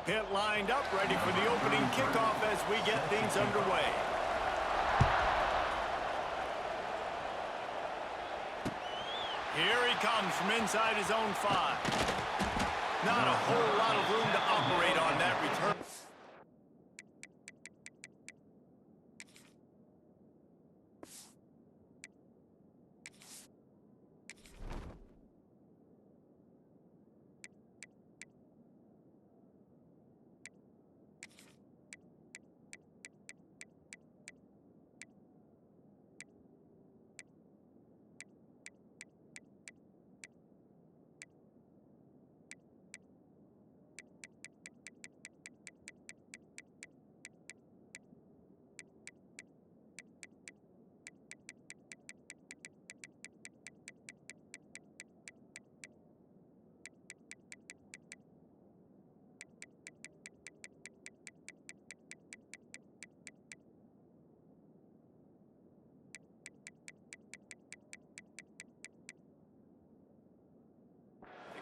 Pit lined up, ready for the opening kickoff as we get things underway. Here he comes from inside his own 5. Not a whole lot of room to operate on that return.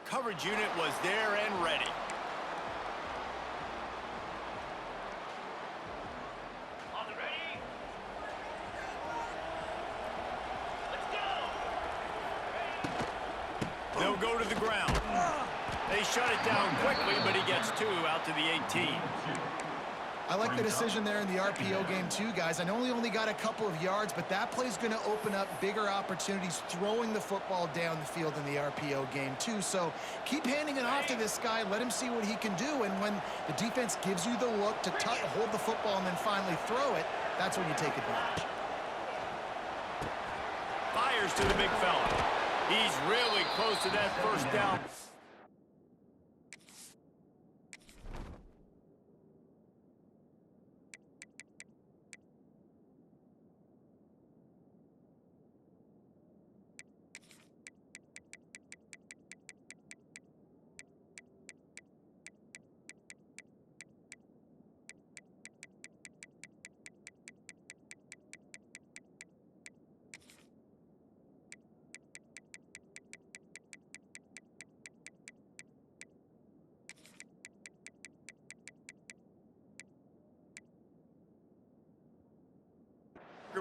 Coverage unit was there and ready. On the ready. Let's go. They'll go to the ground. They shut it down quickly, but he gets 2 out to the 18. I like the decision there in the RPO game too, guys. I know he only got a couple of yards, but that play's going to open up bigger opportunities throwing the football down the field in the RPO game too. So keep handing it off to this guy. Let him see what he can do. And when the defense gives you the look to hold the football and then finally throw it, that's when you take advantage. Fires to the big fella. He's really close to that first down.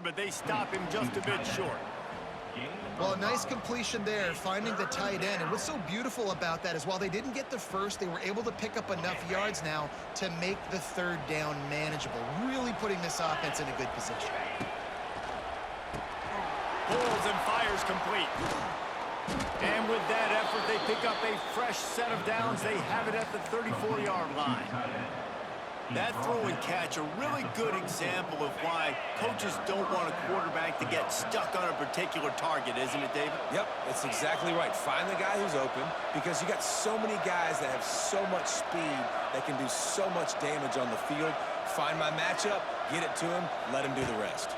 But they stop him just a bit short. Well, a nice completion there, finding the tight end. And what's so beautiful about that is while they didn't get the first, they were able to pick up enough yards now to make the 3rd down manageable, really putting this offense in a good position. Pulls and fires complete. And with that effort, they pick up a fresh set of downs. They have it at the 34-yard line. That throw and catch, a really good example of why coaches don't want a quarterback to get stuck on a particular target, isn't it, David? Yep, that's exactly right. Find the guy who's open because you got so many guys that have so much speed that can do so much damage on the field. Find my matchup, get it to him, let him do the rest.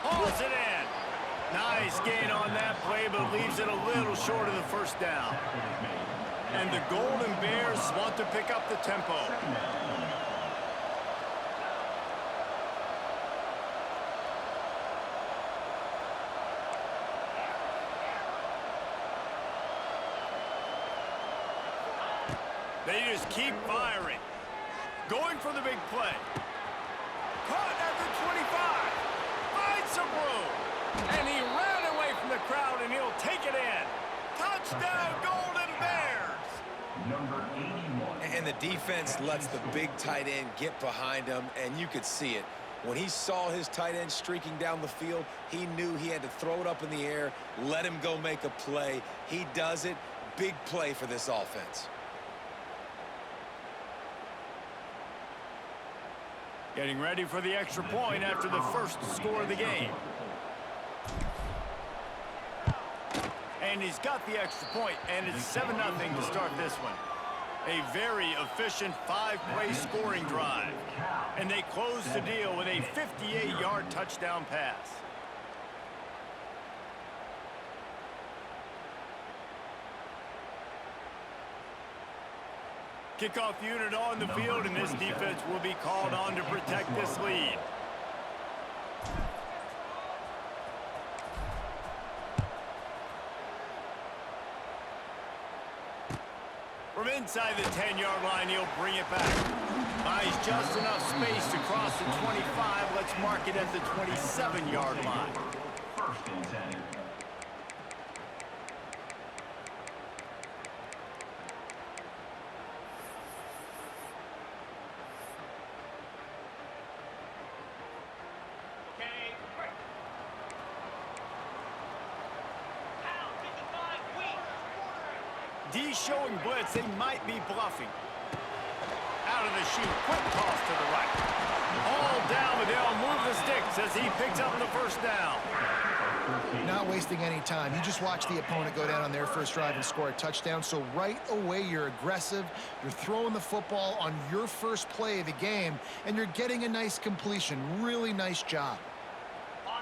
Pulls it in. Nice gain on that play, but leaves it a little short of the first down. And the Golden Bears want to pick up the tempo. They just keep firing. Going for the big play. Caught at the 25. Finds some room. And he ran away from the crowd, and he'll take it in. Touchdown, Golden Bears! Number 81. And the defense lets the big tight end get behind him, and you could see it. When he saw his tight end streaking down the field, he knew he had to throw it up in the air, let him go make a play. He does it. Big play for this offense. Getting ready for the extra point after the first score of the game. And he's got the extra point, and it's 7-0 to start this one. A very efficient 5-play scoring drive. And they close the deal with a 58-yard touchdown pass. Kickoff unit on the field, and this defense will be called on to protect this lead. From inside the 10-yard line, he'll bring it back. Buys just enough space to cross the 25. Let's mark it at the 27-yard line. First and 10. D showing blitz, they might be bluffing. Out of the chute, quick toss to the right. All down, but they'll move the sticks as he picks up the first down. Not wasting any time. You just watch the opponent go down on their first drive and score a touchdown. So right away, you're aggressive. You're throwing the football on your first play of the game, and you're getting a nice completion. Really nice job.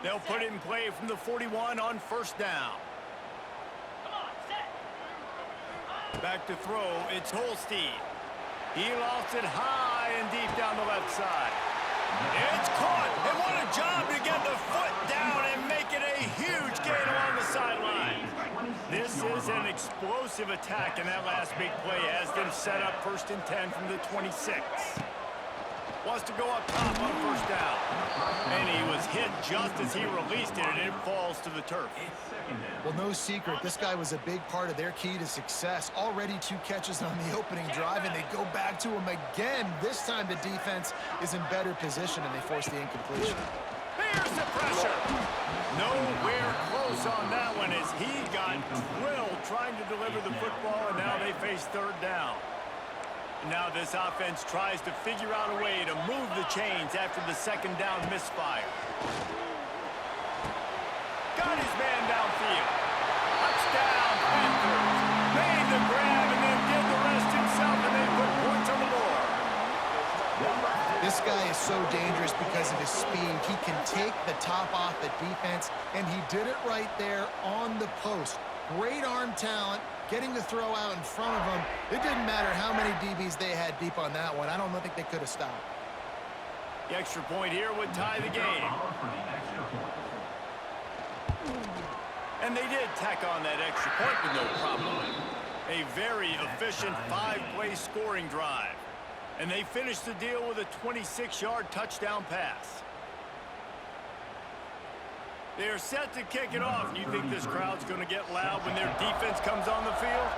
They'll put it in play from the 41 on first down. Back to throw, it's Holstein. He lost it high and deep down the left side. It's caught, and what a job to get the foot down and make it a huge gain along the sideline. This is an explosive attack, and that last big play has them set up first and 10 from the 26. Wants to go up top on first down. And he was hit just as he released it, and it falls to the turf. Well, no secret, this guy was a big part of their key to success. Already 2 catches on the opening drive, and they go back to him again. This time the defense is in better position, and they force the incompletion. There's the pressure. Nowhere close on that one as he got drilled trying to deliver the football, and now they face third down. Now this offense tries to figure out a way to move the chains after the second down misfire. Got his man downfield. Touchdown, Panthers. Made the grab and then did the rest himself, and they put points on the board. This guy is so dangerous because of his speed. He can take the top off the defense, and he did it right there on the post. Great arm talent, getting the throw out in front of him. It didn't matter how many DBs they had deep on that one. I don't think they could have stopped. The extra point here would tie the game. And they did tack on that extra point with no problem. A very efficient 5-play scoring drive. And they finished the deal with a 26-yard touchdown pass. They are set to kick it off. You think this crowd's going to get loud when their defense comes on the field?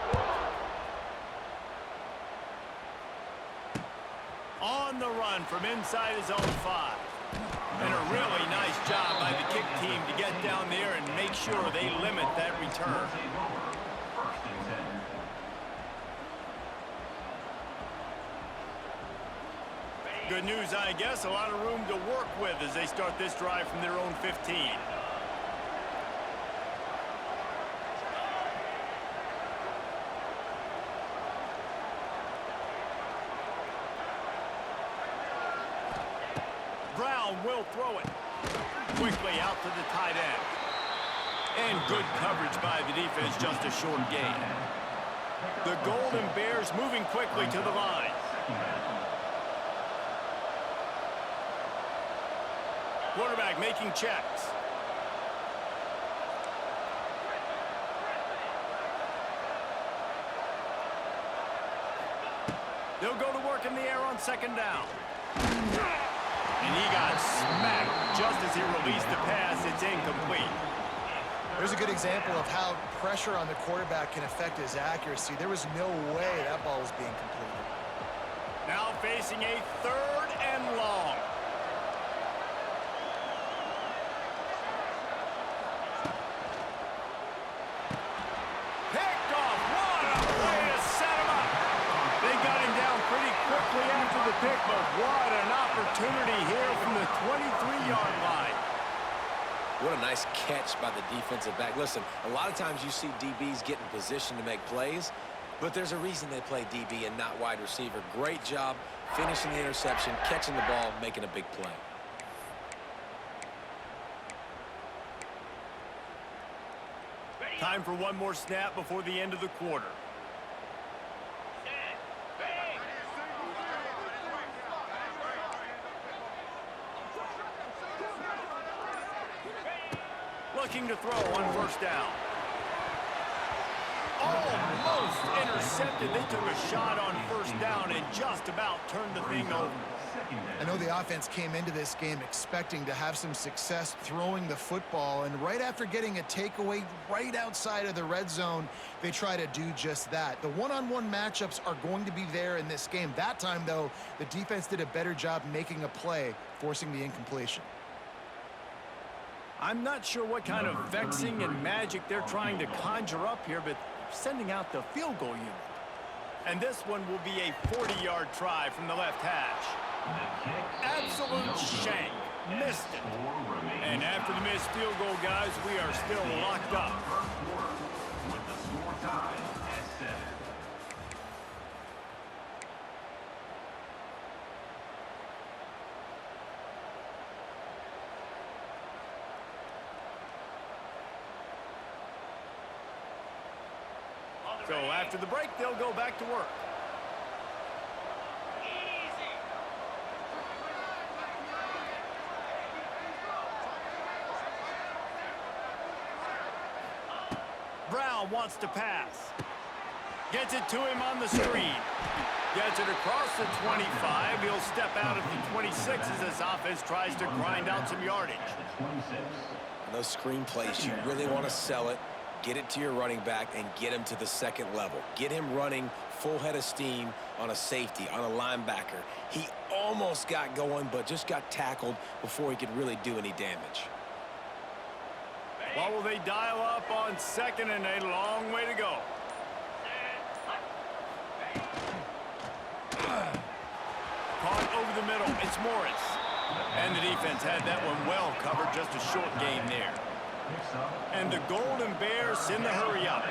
On the run from inside his own 5. And a really nice job by the kick team to get down there and make sure they limit that return. Good news, I guess. A lot of room to work with as they start this drive from their own 15. Brown will throw it. Quickly out to the tight end. And good coverage by the defense, just a short gain. The Golden Bears moving quickly to the line. Quarterback making checks. They'll go to work in the air on second down. And he got smacked just as he released the pass. It's incomplete. There's a good example of how pressure on the quarterback can affect his accuracy. There was no way that ball was being completed. Now facing a third and long. Picked off. What a way to set him up. They got him down pretty quickly after the pick, but what an opportunity here from the 23-yard line. What a nice catch by the defensive back. Listen, a lot of times you see DBs get in position to make plays, but there's a reason they play DB and not wide receiver. Great job finishing the interception, catching the ball, making a big play. Time for one more snap before the end of the quarter. Looking to throw on first down. Almost intercepted. They took a shot on first down and just about turned the thing over. I know the offense came into this game expecting to have some success throwing the football, and right after getting a takeaway right outside of the red zone, they try to do just that. The one-on-one matchups are going to be there in this game. That time, though, the defense did a better job making a play, forcing the incompletion. I'm not sure what kind of vexing and magic they're trying to conjure up here, but sending out the field goal unit. And this one will be a 40-yard try from the left hash. Absolute shank. Missed it. And after the missed field goal, guys, we are still locked up. With the score tied at 7. So after the break, they'll go back to work. Brown wants to pass. Gets it to him on the screen. Gets it across the 25. He'll step out at the 26 as this offense tries to grind out some yardage. And those screen plays, you really want to sell it, get it to your running back, and get him to the second level. Get him running full head of steam on a safety, on a linebacker. He almost got going, but just got tackled before he could really do any damage. What will they dial up on second and a long way to go? Caught over the middle. It's Morris. And the defense had that one well covered. Just a short gain there. And the Golden Bears in the hurry up.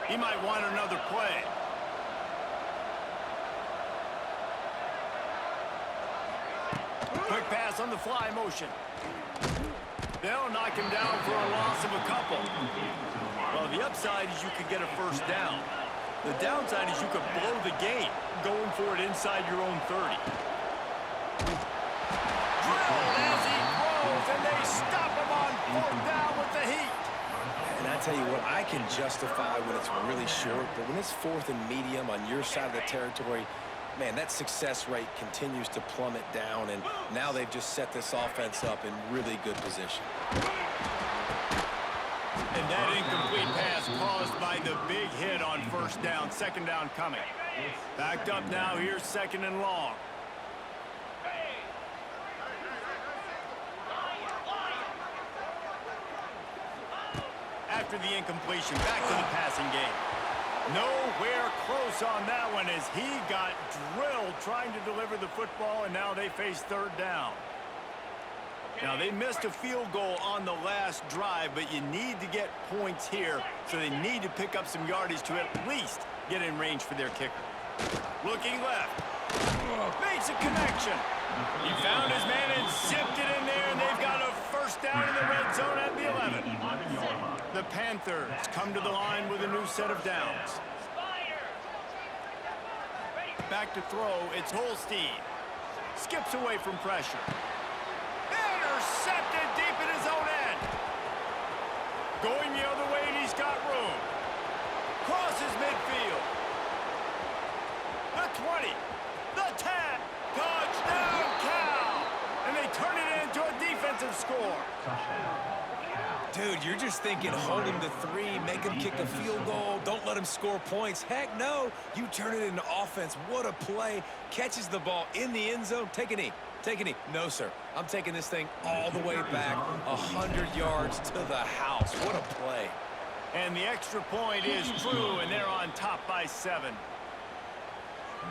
He might want another play. Quick pass on the fly motion. They'll knock him down for a loss of a couple. Well, the upside is you could get a first down. The downside is you could blow the game going for it inside your own 30. Drilled as he throws, and they stop him on fourth down with the heat. And I tell you what, I can justify when it's really short, but when it's fourth and medium on your side of the territory, man, that success rate continues to plummet down, and now they've just set this offense up in really good position. And that incomplete pass caused by the big hit on first down. Second down coming. Backed up now. Here's second and long. After the incompletion, back to the passing game. Nowhere close on that one as he got drilled trying to deliver the football, and now they face third down. Now, they missed a field goal on the last drive, but you need to get points here, so they need to pick up some yardage to at least get in range for their kicker. Looking left. Makes a connection. He found his man and zipped it in there, and they've got a first down in the red zone at the 11. The Panthers come to the line with a new set of downs. Back to throw, it's Holstein. Skips away from pressure. Intercepted deep in his own end. Going the other way, and he's got room. Crosses midfield. The 20, the 10, touchdown Cal! And they turn it into a defensive score. Dude, you're just thinking hold him to 3, make him kick a field goal, don't let him score points. Heck no, you turn it into offense. What a play. Catches the ball in the end zone. Take a knee. Take a knee. No, sir. I'm taking this thing all the way back 100 yards to the house. What a play. And the extra point is true, and they're on top by 7.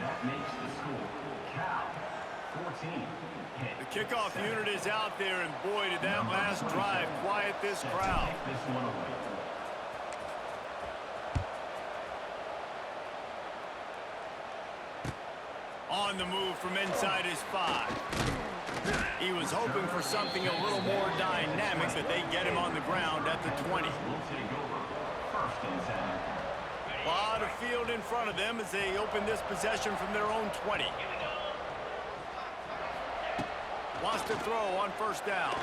That makes the score Cal 14. The kickoff unit is out there, and boy, did that last drive quiet this crowd. This one away. On the move from inside his 5. He was hoping for something a little more dynamic, but they get him on the ground at the 20. We'll take over. First and 10. A lot of field in front of them as they open this possession from their own 20. Wants to throw on first down.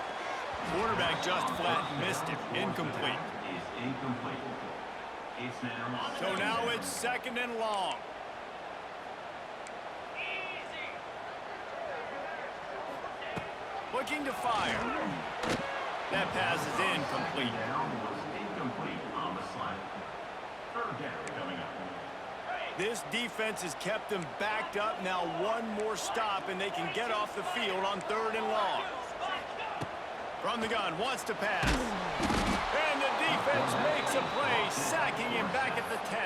Quarterback just flat missed it. Incomplete. Is incomplete. It's now So now it's 2nd and long. Looking to fire. That pass is incomplete. down was incomplete on the slant. 3rd down coming up. This defense has kept them backed up. Now one more stop, and they can get off the field on 3rd and long. From the gun, wants to pass. And the defense makes a play, sacking him back at the 10.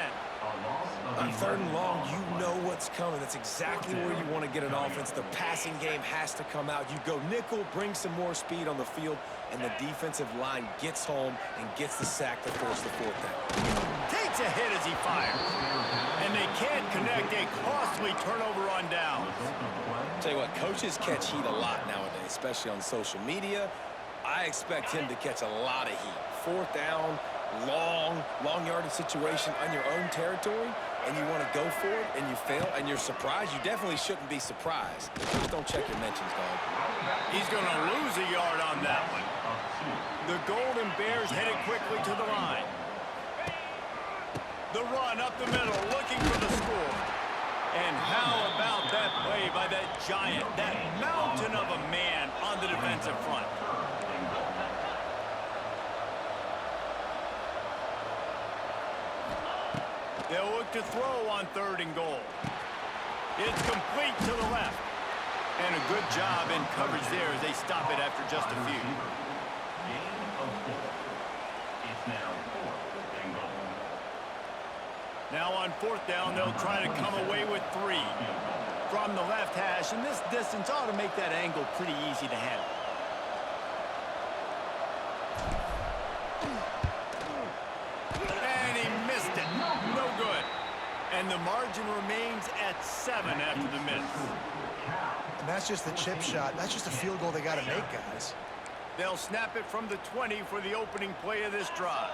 On 3rd and long, you know what's coming. That's exactly where you want to get an offense. The passing game has to come out. You go nickel, bring some more speed on the field, and the defensive line gets home and gets the sack to force the 4th down. Takes a hit as he fires. And they can't connect a costly turnover on downs. Tell you what, coaches catch heat a lot nowadays, especially on social media. I expect him to catch a lot of heat. 4th down, long yardage situation on your own territory, and you want to go for it, and you fail, and you're surprised. You definitely shouldn't be surprised. Just don't check your mentions, dog. He's going to lose a yard on that one. The Golden Bears headed quickly to the line. The run up the middle, looking for the score. And how about that play by that giant, that mountain of a man on the defensive front? They'll look to throw on 3rd and goal. It's complete to the left. And a good job in coverage there as they stop it after just a few. Gain of 4. It's now 4th and goal. Now on 4th down, they'll try to come away with 3 from the left hash, and this distance ought to make that angle pretty easy to handle. And he missed it. No good. And the margin remains at 7 after the miss. And that's just the chip shot. That's just a field goal they got to make, guys. They'll snap it from the 20 for the opening play of this drive.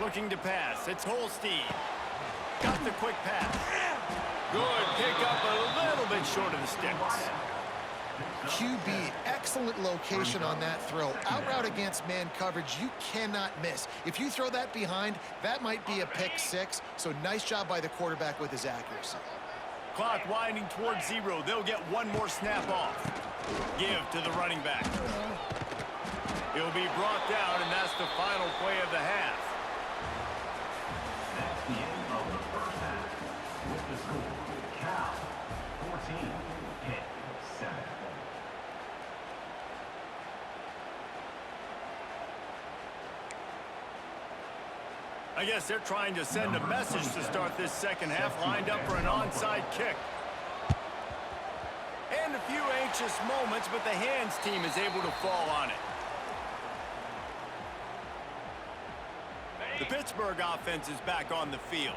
Looking to pass. It's Holstein. Got the quick pass. Good pick up, a little bit short of the sticks. QB, excellent location on that throw. Out route against man coverage, you cannot miss. If you throw that behind, that might be a pick 6. So nice job by the quarterback with his accuracy. Clock winding towards 0. They'll get one more snap off. Give to the running back. He'll be brought down, and that's the final play of the half. That's the end of the 1st half. With the score, Cal 14, Pitt 7. I guess they're trying to send a message to start this 2nd half, lined up for an onside kick. And a few anxious moments, but the hands team is able to fall on it. The Pittsburgh offense is back on the field.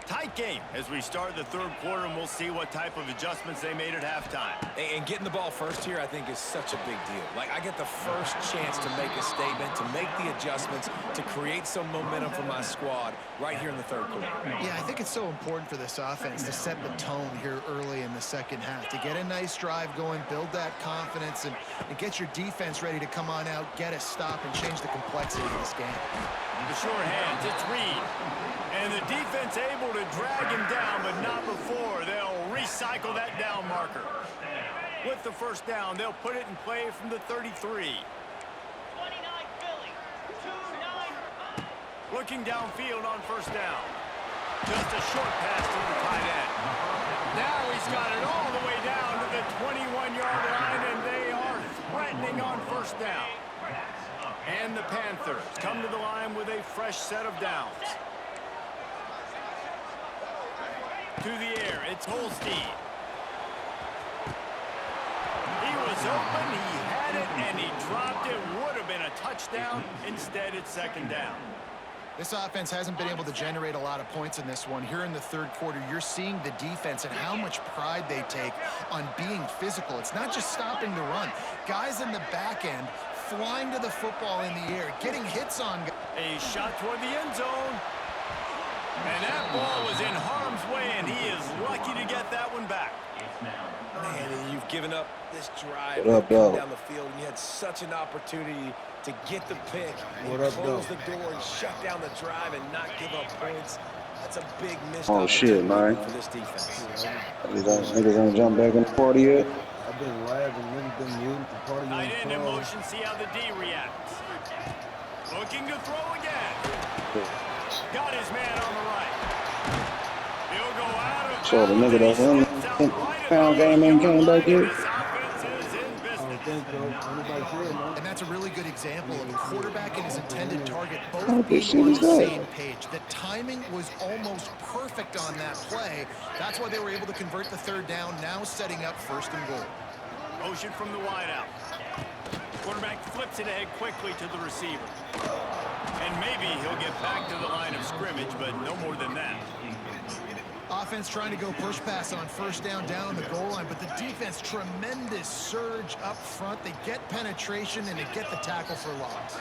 Tight game as we start the 3rd quarter, and we'll see what type of adjustments they made at halftime. And getting the ball first here, I think, is such a big deal. Like, I get the first chance to make a statement, to make the adjustments, to create some momentum for my squad right here in the 3rd quarter. Yeah, I think it's so important for this offense to set the tone here early in the 2nd half, to get a nice drive going, build that confidence, and get your defense ready to come on out, get a stop, and change the complexity of this game. The short hands, it's Reed. And the defense able to drag him down, but not before. They'll recycle that down marker. With the 1st down, they'll put it in play from the 33. 29 Philly, 2-9. Looking downfield on 1st down. Just a short pass to the tight end. Now he's got it all the way down to the 21-yard line, and they are threatening on 1st down. And the Panthers come to the line with a fresh set of downs. To the air, it's Holstein. He was open, he had it, and he dropped it. Would have been a touchdown. Instead, it's 2nd down. This offense hasn't been able to generate a lot of points in this one. Here in the 3rd quarter, you're seeing the defense and how much pride they take on being physical. It's not just stopping the run. Guys in the back end flying to the football in the air, getting hits on. A shot toward the end zone. And that ball was in harm's way, and he is lucky to get that one back. Man, and you've given up this drive What up, come dog? down the field, and you had such an opportunity to get the pick and What up, close dog? the door and shut down the drive and not give up points. That's a big missed Oh shit, opportunity man. for this defense. Niggas ain't jump back in the party yet. I've been laughing, niggas been muting for party on Tight end in call. motion, see how the D reacts. Looking to throw again. Got his man on the right. He'll go out of So the bounds, nigga and he that won steps out the right at pound the game ain't came 8-yard back line, and yet. this offense is in I business. don't think so. Anybody said no? And that's a really good example of a quarterback and his intended target both How being shit on is the that? same page. The timing was almost perfect on that play. That's why they were able to convert the third down, now setting up 1st and goal. Motion from the wideout. Quarterback flips it ahead quickly to the receiver. And maybe he'll get back to the line of scrimmage, but no more than that. Offense trying to go push pass on 1st down on the goal line, but the defense, tremendous surge up front. They get penetration and they get the tackle for loss.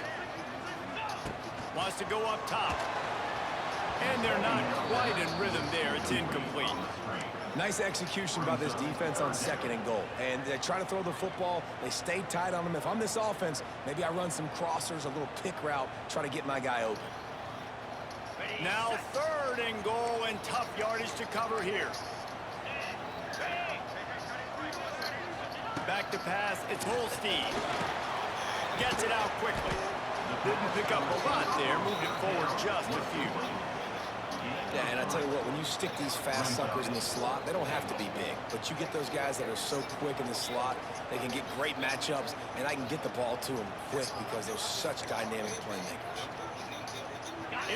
Wants to go up top. And they're not quite in rhythm there. It's incomplete. Nice execution by this defense on 2nd and goal. And they try to throw the football. They stay tight on them. If I'm this offense, maybe I run some crossers, a little pick route, try to get my guy open. Now 3rd and goal, and tough yardage to cover here. Back to pass, it's Holstein. Gets it out quickly. Didn't pick up a lot there, moved it forward just a few. Yeah, and I tell you what, when you stick these fast suckers in the slot, they don't have to be big. But you get those guys that are so quick in the slot, they can get great matchups, and I can get the ball to them quick because they're such dynamic playmakers.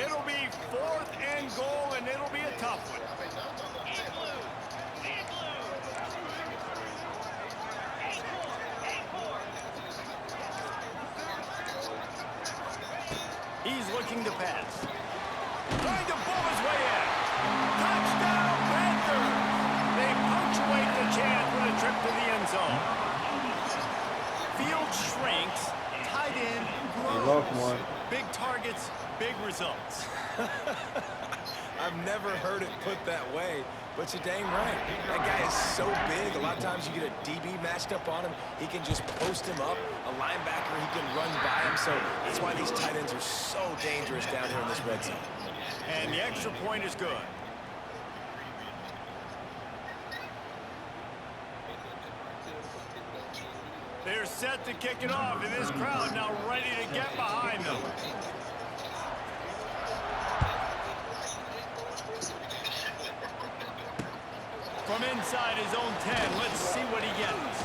It'll be 4th and goal, and it'll be a tough one. He's looking to pass. Trying to pull his way in. Touchdown, Panthers! They punctuate the chance with a trip to the end zone. Field shrinks. Tight end grows. lost one. Big targets, big results. I've never heard it put that way, but you're dang right. That guy is so big. A lot of times you get a DB matched up on him. He can just post him up. A linebacker, he can run by him. So that's why these tight ends are so dangerous down here in this red zone. And the extra point is good. They're set to kick it off, and this crowd now ready to get behind them. From inside his own 10, let's see what he gets.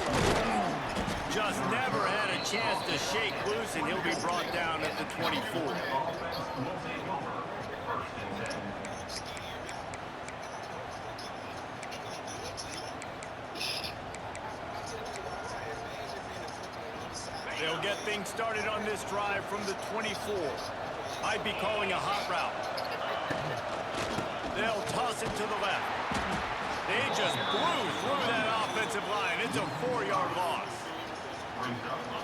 Just never had a chance to shake loose, and he'll be brought down at the 24. They'll get things started on this drive from the 24. I'd be calling a hot route. They'll toss it to the left. They just blew through that offensive line. It's a 4-yard loss.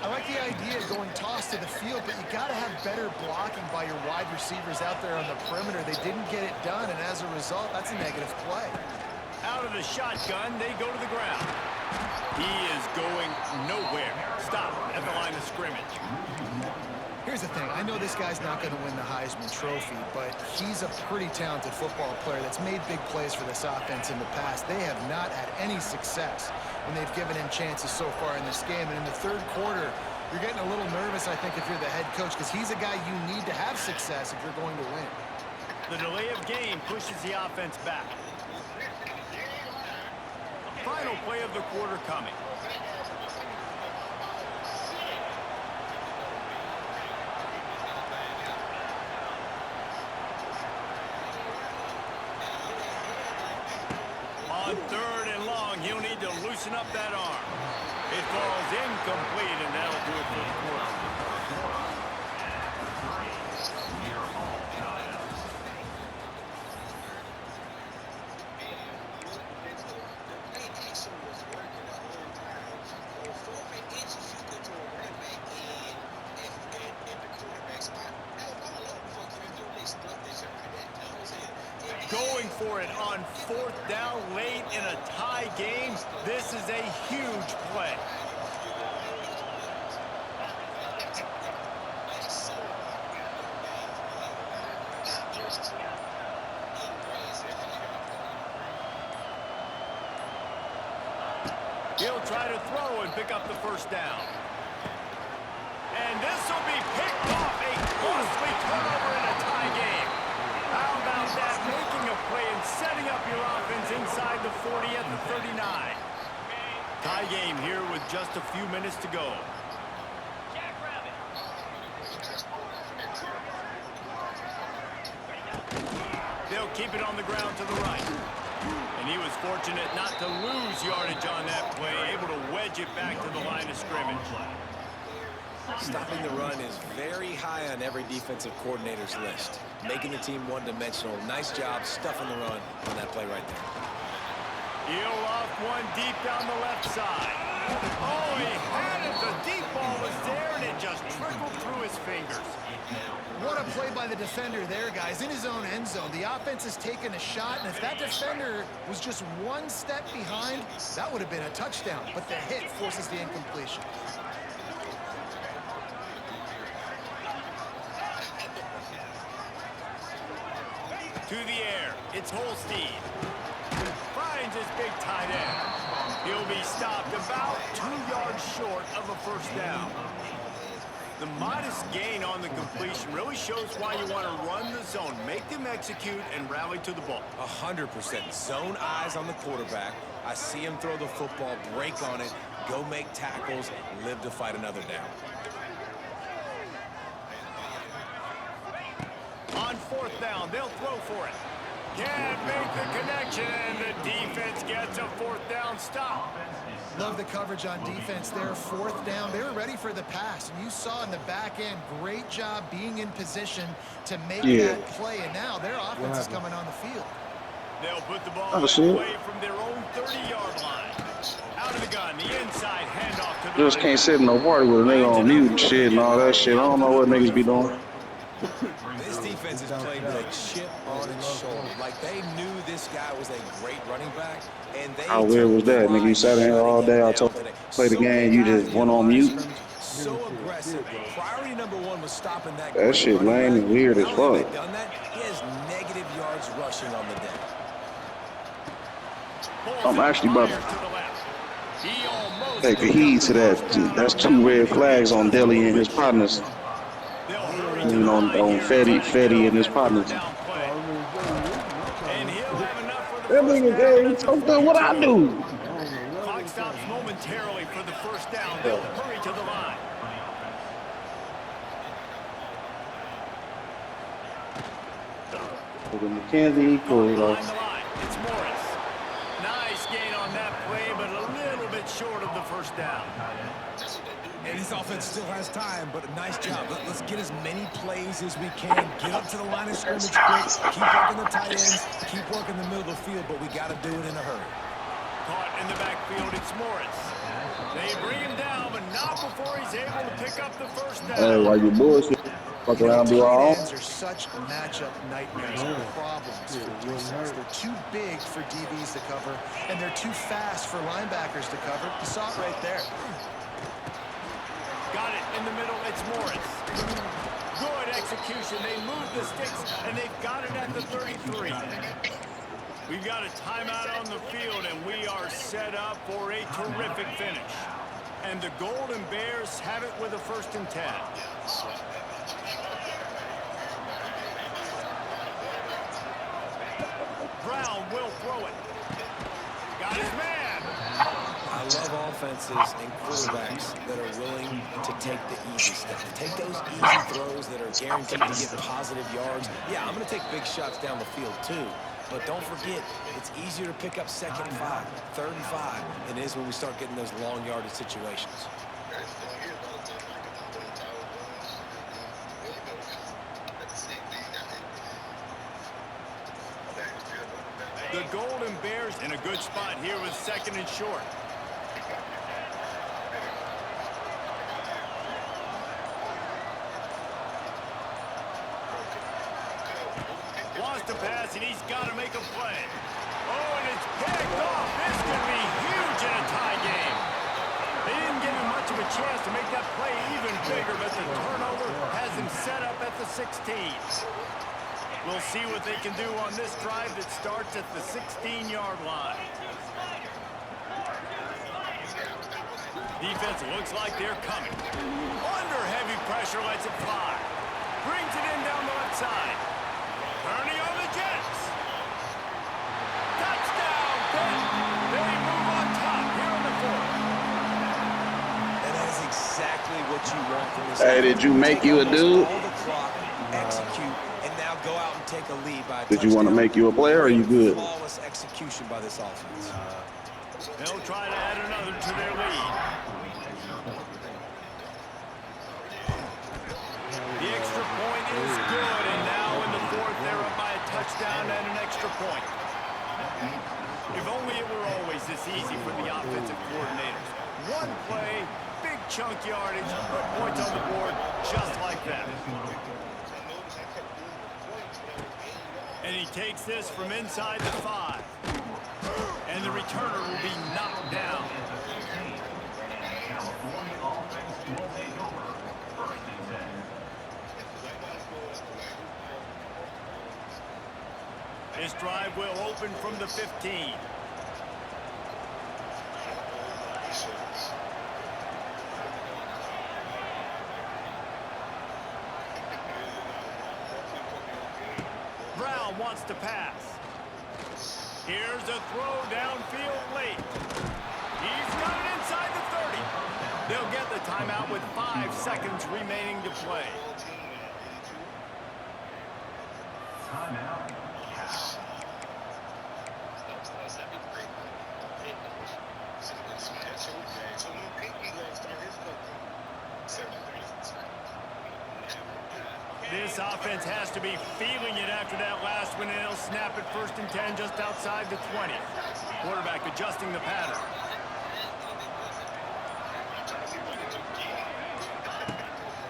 I like the idea of going toss to the field, but you got to have better blocking by your wide receivers out there on the perimeter. They didn't get it done, and as a result, that's a negative play. Out of the shotgun, they go to the ground. He is going nowhere. Stop at the line of scrimmage. Here's the thing. I know this guy's not going to win the Heisman Trophy, but he's a pretty talented football player that's made big plays for this offense in the past. They have not had any success when they've given him chances so far in this game. And in the 3rd quarter, you're getting a little nervous, I think, if you're the head coach, because he's a guy you need to have success if you're going to win. The delay of game pushes the offense back. Final play of the quarter coming. On 3rd and long, he'll need to loosen up that arm. It falls incomplete, and that'll do it for the quarter. for it on 4th down late in a tie game. This is a huge play. He'll try to throw and pick up the 1st down. And this will be picked off. A costly turnover in a tie game. How about that? Making a play and setting up your offense inside the 40 at the 39. Tie game here with just a few minutes to go. They'll keep it on the ground to the right. And he was fortunate not to lose yardage on that play, able to wedge it back to the line of scrimmage. Stopping the run is very high on every defensive coordinator's list. Making the team one-dimensional. Nice job stuffing the run on that play right there. He'll off one deep down the left side. Oh, he had it. The deep ball was there, and it just trickled through his fingers. What a play by the defender there, guys. In his own end zone, the offense has taken a shot, and if that defender was just one step behind, that would have been a touchdown. But the hit forces the incompletion. To the air, it's Holstein. Finds his big tight end. He'll be stopped about 2 yards short of a 1st down. The modest gain on the completion really shows why you want to run the zone, make them execute, and rally to the ball. 100%. Zone eyes on the quarterback. I see him throw the football, break on it, go make tackles, live to fight another down. On 4th down, they'll throw for it. Can't make the connection, and the defense gets a 4th down stop. Love the coverage on defense there. 4th down. They were ready for the pass. And you saw in the back end, great job being in position to make that play. And now their offense is coming on the field. They'll put the ball away from their own 30-yard line. Out of the gun, the inside handoff to the Just can't sit in no party with a nigga on mute and shit and all that shit. I don't know what niggas be doing. This defense is playing with a chip on its shoulder. Like they knew this guy was a great running back, and they. How weird was that, nigga? You sat in here all day. I told you to play the game. You just went on mute. So aggressive. Priority number 1 was stopping that. That shit lame and weird as fuck. Done that. He has negative yards rushing on the day. I'm actually about to take a heed to that. That's 2 red flags on Deli and his partners. You know, on Fetty and his partners. That nigga gave something. What I do? Clock stops momentarily for the 1st down. They'll hurry to the line. For the McKenzie, pulled off. It's Morris. Nice gain on that play, but a little bit short of the 1st down. And this offense still has time, but a nice job. Let's get as many plays as we can. Get up to the line of scrimmage quick. Keep working the tight ends. Keep working the middle of the field, but we got to do it in a hurry. Caught in the backfield, it's Morris. They bring him down, but not before he's able to pick up the 1st down. Hey, why you bullshit? Fuck around, do all. Tight ends are such matchup nightmares and problems for defense. They're too big for DBs to cover, and they're too fast for linebackers to cover. You saw it right there. Got it in the middle, it's Morris. Good execution. They move the sticks, and they've got it at the 33. We've got a timeout on the field, and we are set up for a terrific finish. And the Golden Bears have it with a 1st and 10. Brown will throw it. Got his man. I love offenses and quarterbacks that are willing to take the easy stuff. Take those easy throws that are guaranteed to get positive yards. Yeah, I'm going to take big shots down the field too. But don't forget, it's easier to pick up 2nd and 5, 3rd and 5 than it is when we start getting those long yardage situations. The Golden Bears in a good spot here with 2nd and short. wants to pass, and he's got to make a play. Oh, and it's picked off. This could be huge in a tie game. They didn't give him much of a chance to make that play even bigger, but the turnover has him set up at the 16. We'll see what they can do on this drive that starts at the 16-yard line. Defense looks like they're coming. Under heavy pressure, lets it fly. Brings it in down the left side. Turning on the Jets. Touchdown, Pitt. They move on top here in the fourth. And that is exactly what you want from this. Hey, did you make you a dude? All the clock, execute, and now go out and take a lead by a Did you want to make you a player, or are you good? Flawless execution by this offense. They'll try to add another to their lead. The extra point is good, and now in the fourth, they're up by a touchdown and an extra point. If only it were always this easy for the offensive coordinators. One play, big chunk yardage, put points on the board just like that. And he takes this from inside the 5. And the returner will be knocked down. This drive will open from the 15. Brown wants to pass. Here's a throw downfield late. He's got it inside the 30. They'll get the timeout with 5 seconds remaining to play. Timeout. This offense has to be feeling it after that last one, and they'll snap it 1st and 10 just outside the 20. Quarterback adjusting the pattern.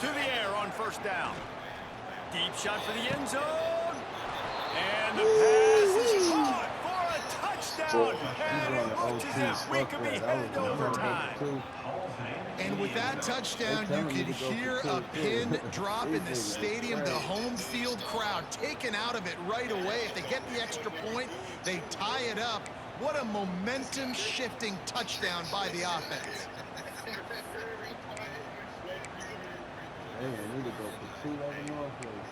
To the air on 1st down. Deep shot for the end zone. And the pass is caught for a touchdown. And it looks as if we could be headed to overtime. And with that touchdown, you could hear a pin drop in the stadium. The home field crowd taken out of it right away. If they get the extra point, they tie it up. What a momentum-shifting touchdown by the offense. Hey, I need to go for 2 like a motherfucker.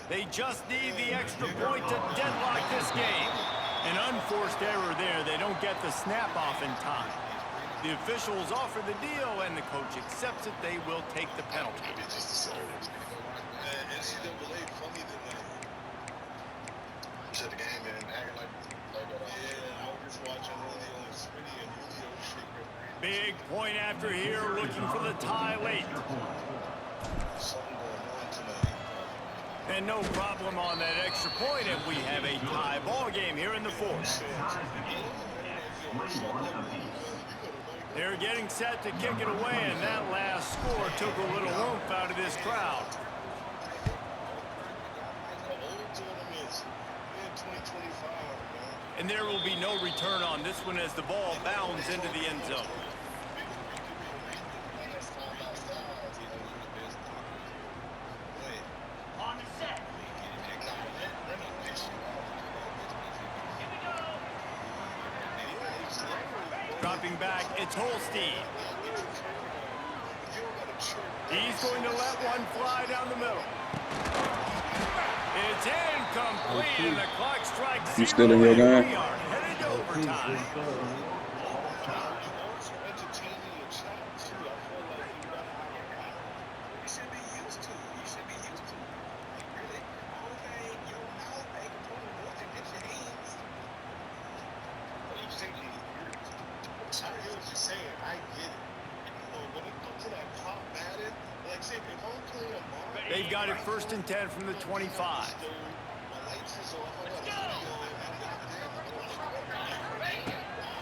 They just need the extra point to deadlock this game. An unforced error there. They don't get the snap off in time. The officials offer the deal, and the coach accepts it. They will take the penalty. Big point after here, looking for the tie late. And no problem on that extra point, and we have a tie ball game here in the fourth. They're getting set to kick it away, and that last score took a little oomph out of this crowd. And there will be no return on this one as the ball bounds into the end zone. On the set. Here we go. Dropping back, it's Holstein. He's going to let one fly down the middle. It's incomplete, and the clock strikes 0. You still in your game? We are headed to overtime. They've got it 1st and 10 from the 25.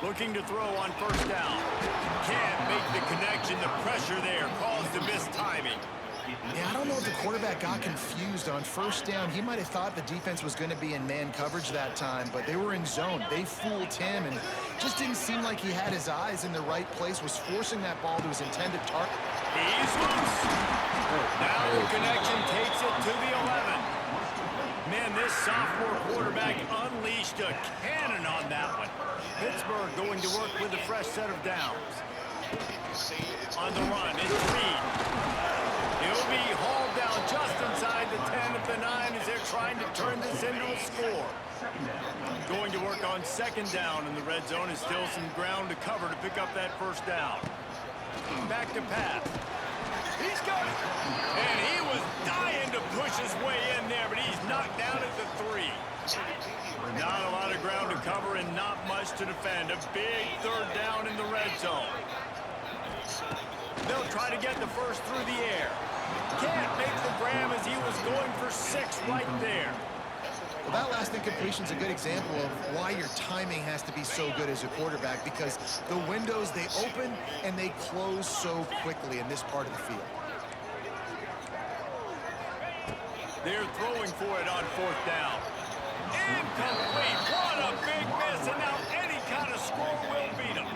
Looking to throw on first down. Can't make the connection. The pressure there caused the missed timing. Yeah, I don't know if the quarterback got confused on first down. He might have thought the defense was going to be in man coverage that time, but they were in zone. They fooled him and just didn't seem like he had his eyes in the right place, was forcing that ball to his intended target. He's loose. Now the connection takes it to the 11. Man, this sophomore quarterback unleashed a cannon on that one. Pittsburgh going to work with a fresh set of downs. On the run, it's Reed. He'll be hauled down just inside the 10 at the 9 as they're trying to turn this into a score. Going to work on second down in the red zone. Is still some ground to cover to pick up that first down. Back to pass. He's got it. And he was dying to push his way in there, but he's knocked down at the 3. Not a lot of ground to cover and not much to defend. A big third down in the red zone. They'll try to get the first through the air. Can't make the grab as he was going for 6 right there. Well, that last incompletion is a good example of why your timing has to be so good as a quarterback, because the windows, they open and they close so quickly in this part of the field. They're throwing for it on fourth down. Incomplete. What a big miss, and now any kind of score will beat them.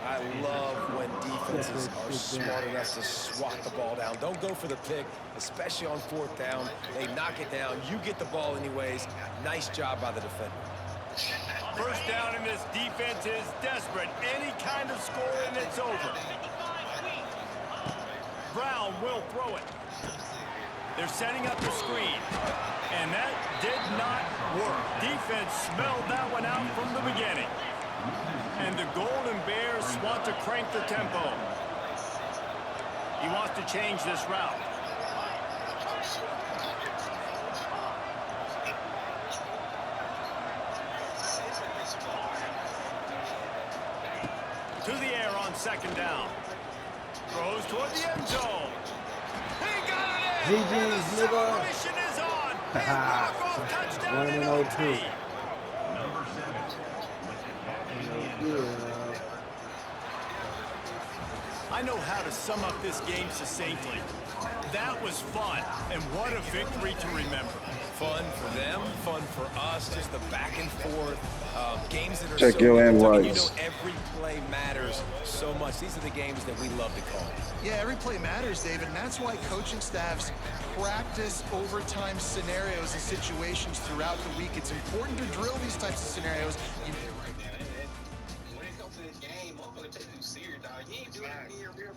I love when defenses are smart enough to swat the ball down. Don't go for the pick, especially on fourth down. They knock it down. You get the ball anyways. Nice job by the defender. First down, and this defense is desperate. Any kind of score, and it's over. Brown will throw it. They're setting up the screen. And that did not work. Defense smelled that one out from the beginning. And the Golden Bears want to crank the tempo. He wants to change this route. To the air on second down. Throws toward the end zone. He got it in. GG's, The celebration is on. Big walk-off touchdown in OT. I know how to sum up this game succinctly. That was fun, and what a victory to remember. Fun for them, fun for us, just the back and forth. Games that are Check so your good. analyze. You know, every play matters so much. These are the games that we love to call. Yeah, every play matters, David, and that's why coaching staffs practice overtime scenarios and situations throughout the week. It's important to drill these types of scenarios. When it comes to this game, motherfucker take you serious, dog. You ain't doing it in your real